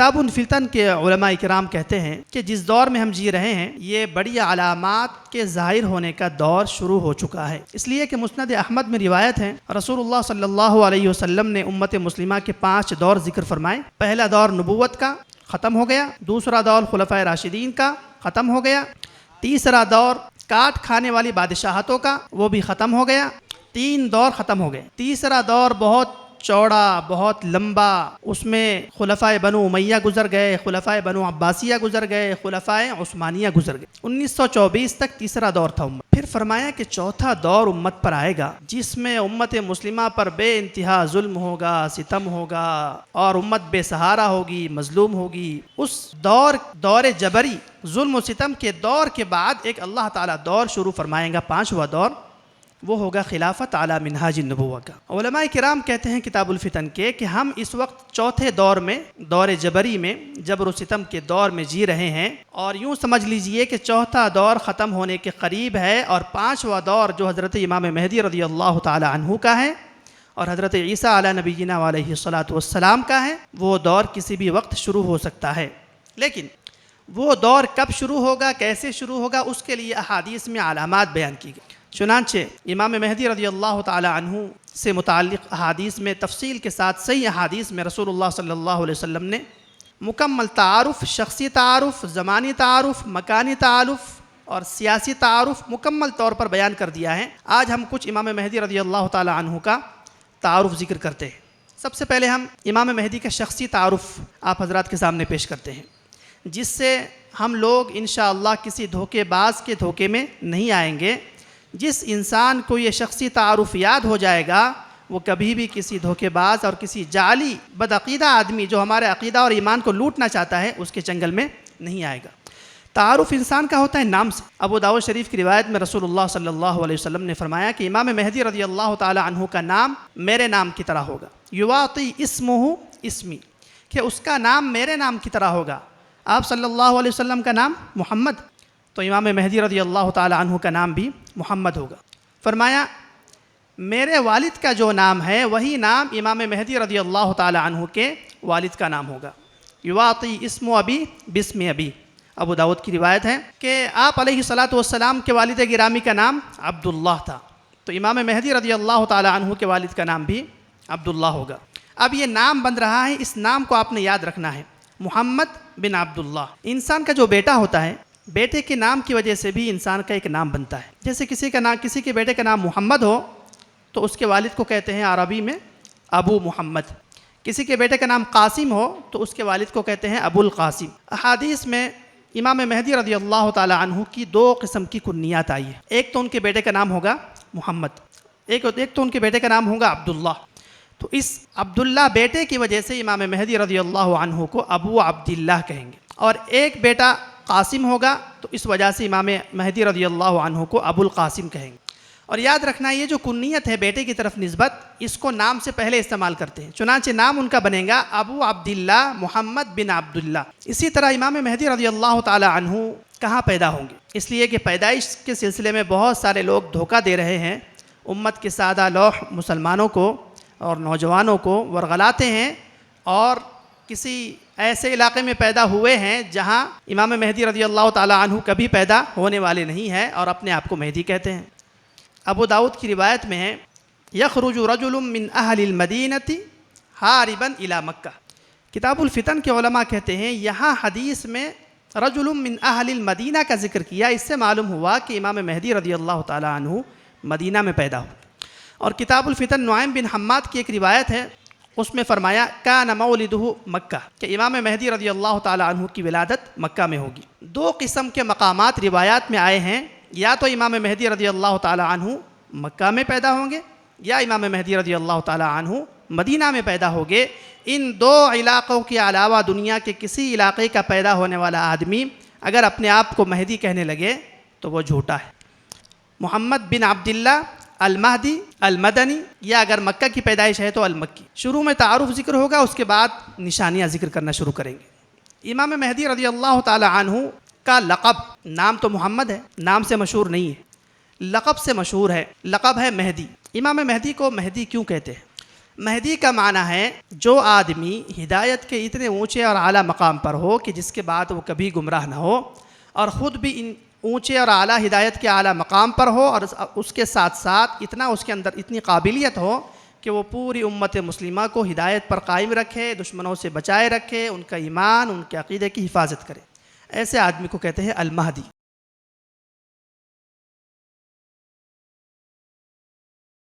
کتاب الفتن کے علماء کرام کہتے ہیں کہ جس دور میں ہم جی رہے ہیں یہ بڑی علامات کے ظاہر ہونے کا دور شروع ہو چکا ہے، اس لیے کہ مسند احمد میں روایت ہے رسول اللہ صلی اللہ علیہ وسلم نے امت مسلمہ کے 5 دور ذکر فرمائے۔ پہلا دور نبوت کا ختم ہو گیا، دوسرا دور خلفائے راشدین کا ختم ہو گیا، تیسرا دور کاٹ کھانے والی بادشاہتوں کا وہ بھی ختم ہو گیا، 3 دور ختم ہو گئے۔ تیسرا دور بہت چوڑا، بہت لمبا، اس میں خلفائے بنو امیہ گزر گئے، خلفائے بنو عباسیہ گزر گئے، خلفائے عثمانیہ گزر گئے، 1924 تک تیسرا دور تھا امت۔ پھر فرمایا کہ چوتھا دور امت پر آئے گا جس میں امت مسلمہ پر بے انتہا ظلم ہوگا، ستم ہوگا اور امت بے سہارا ہوگی، مظلوم ہوگی۔ اس دور جبری ظلم و ستم کے دور کے بعد ایک اللہ تعالیٰ دور شروع فرمائیں گا، 5واں دور، وہ ہوگا خلافت علی منہاج النبوہ کا۔ علماء کرام کہتے ہیں کتاب الفتن کے کہ ہم اس وقت چوتھے دور میں، دور جبری میں، جبر و ستم کے دور میں جی رہے ہیں، اور یوں سمجھ لیجئے کہ چوتھا دور ختم ہونے کے قریب ہے، اور 5واں دور جو حضرت امام مہدی رضی اللہ تعالی عنہ کا ہے اور حضرت عیسیٰ علی نبینا علیہ الصلاۃ والسلام کا ہے، وہ دور کسی بھی وقت شروع ہو سکتا ہے۔ لیکن وہ دور کب شروع ہوگا، کیسے شروع ہوگا، اس کے لیے احادیث میں علامات بیان کی گئی۔ چنانچہ امام مہدی رضی اللہ تعالی عنہ سے متعلق احادیث میں تفصیل کے ساتھ صحیح احادیث میں رسول اللہ صلی اللہ علیہ وسلم نے مکمل تعارف، شخصی تعارف، زمانی تعارف، مکانی تعارف اور سیاسی تعارف مکمل طور پر بیان کر دیا ہے۔ آج ہم کچھ امام مہدی رضی اللہ تعالی عنہ کا تعارف ذکر کرتے ہیں۔ سب سے پہلے ہم امام مہدی کا شخصی تعارف آپ حضرات کے سامنے پیش کرتے ہیں، جس سے ہم لوگ انشاءاللہ کسی دھوکے باز کے دھوکے میں نہیں آئیں گے۔ جس انسان کو یہ شخصی تعارف یاد ہو جائے گا وہ کبھی بھی کسی دھوکے باز اور کسی جعلی بدعقیدہ آدمی جو ہمارے عقیدہ اور ایمان کو لوٹنا چاہتا ہے اس کے چنگل میں نہیں آئے گا۔ تعارف انسان کا ہوتا ہے نام سے۔ ابو داؤد شریف کی روایت میں رسول اللہ صلی اللہ علیہ وسلم نے فرمایا کہ امام مہدی رضی اللہ تعالی عنہ کا نام میرے نام کی طرح ہوگا، یواطی اسمہ اسمی، کہ اس کا نام میرے نام کی طرح ہوگا۔ آپ صلی اللہ علیہ وسلم کا نام محمد، تو امام مہدی رضی اللہ تعالی عنہ کا نام بھی محمد ہوگا۔ فرمایا میرے والد کا جو نام ہے وہی نام امام مہدی رضی اللہ تعالی عنہ کے والد کا نام ہوگا، یواطی اسم ابی بسم ابی۔ ابو داؤد کی روایت ہے کہ آپ علیہ الصلاۃ والسلام کے والد گرامی کا نام عبداللہ تھا، تو امام مہدی رضی اللہ تعالی عنہ کے والد کا نام بھی عبداللہ ہوگا۔ اب یہ نام بن رہا ہے، اس نام کو آپ نے یاد رکھنا ہے، محمد بن عبداللہ۔ انسان کا جو بیٹا ہوتا ہے، بیٹے کے نام کی وجہ سے بھی انسان کا ایک نام بنتا ہے۔ جیسے کسی کے بیٹے کا نام محمد ہو تو اس کے والد کو کہتے ہیں عربی میں ابو محمد، کسی کے بیٹے کا نام قاسم ہو تو اس کے والد کو کہتے ہیں ابو القاسم۔ احادیث میں امام مہدی رضی اللہ تعالی عنہ کی 2 قسم کی کنیات آئی ہیں، ایک تو ان کے بیٹے کا نام ہوگا محمد، ایک تو ان کے بیٹے کا نام ہوگا عبداللہ۔ تو اس عبداللہ بیٹے کی وجہ سے امام مہدی رضی اللہ عنہ کو ابو عبداللہ کہیں گے، اور ایک بیٹا قاسم ہوگا تو اس وجہ سے امام مہدی رضی اللہ عنہ کو ابو القاسم کہیں گے۔ اور یاد رکھنا یہ جو کنیت ہے بیٹے کی طرف نسبت، اس کو نام سے پہلے استعمال کرتے ہیں، چنانچہ نام ان کا بنے گا ابو عبداللہ محمد بن عبداللہ۔ اسی طرح امام مہدی رضی اللہ تعالی عنہ کہاں پیدا ہوں گے؟ اس لیے کہ پیدائش کے سلسلے میں بہت سارے لوگ دھوکہ دے رہے ہیں امت کے سادہ لوح مسلمانوں کو اور نوجوانوں کو، ورغلاتے ہیں اور کسی ایسے علاقے میں پیدا ہوئے ہیں جہاں امام مہدی رضی اللہ تعالی عنہ کبھی پیدا ہونے والے نہیں ہیں اور اپنے آپ کو مہدی کہتے ہیں۔ ابو داؤد کی روایت میں ہے یخرج رجل من اہل المدینۃ ہاربا الی مکہ۔ کتاب الفتن کے علماء کہتے ہیں یہاں حدیث میں رجل من اہل المدینہ کا ذکر کیا، اس سے معلوم ہوا کہ امام مہدی رضی اللہ تعالی عنہ مدینہ میں پیدا ہو۔ اور کتاب الفتن نعیم بن حماد کی ایک روایت ہے، اس میں فرمایا کان مولدہ مکہ، کہ امام مہدی رضی اللہ تعالی عنہ کی ولادت مکہ میں ہوگی۔ 2 قسم کے مقامات روایات میں آئے ہیں، یا تو امام مہدی رضی اللہ تعالی عنہ مکہ میں پیدا ہوں گے یا امام مہدی رضی اللہ تعالی عنہ مدینہ میں پیدا ہوں گے۔ ان 2 علاقوں کے علاوہ دنیا کے کسی علاقے کا پیدا ہونے والا آدمی اگر اپنے آپ کو مہدی کہنے لگے تو وہ جھوٹا ہے۔ محمد بن عبداللہ المہدی المدنی، یا اگر مکہ کی پیدائش ہے تو المکی۔ شروع میں تعارف ذکر ہوگا، اس کے بعد نشانیاں ذکر کرنا شروع کریں گے۔ امام مہدی رضی اللہ تعالی عنہ کا لقب، نام تو محمد ہے، نام سے مشہور نہیں ہے، لقب سے مشہور ہے، لقب ہے مہدی۔ امام مہدی کو مہدی کیوں کہتے ہیں؟ مہدی کا معنی ہے جو آدمی ہدایت کے اتنے اونچے اور اعلیٰ مقام پر ہو کہ جس کے بعد وہ کبھی گمراہ نہ ہو، اور خود بھی ان اونچے اور اعلیٰ ہدایت کے اعلیٰ مقام پر ہو، اور اس کے ساتھ ساتھ اتنا اس کے اندر اتنی قابلیت ہو کہ وہ پوری امت مسلمہ کو ہدایت پر قائم رکھے، دشمنوں سے بچائے رکھے، ان کا ایمان، ان کے عقیدے کی حفاظت کرے۔ ایسے آدمی کو کہتے ہیں المہدی۔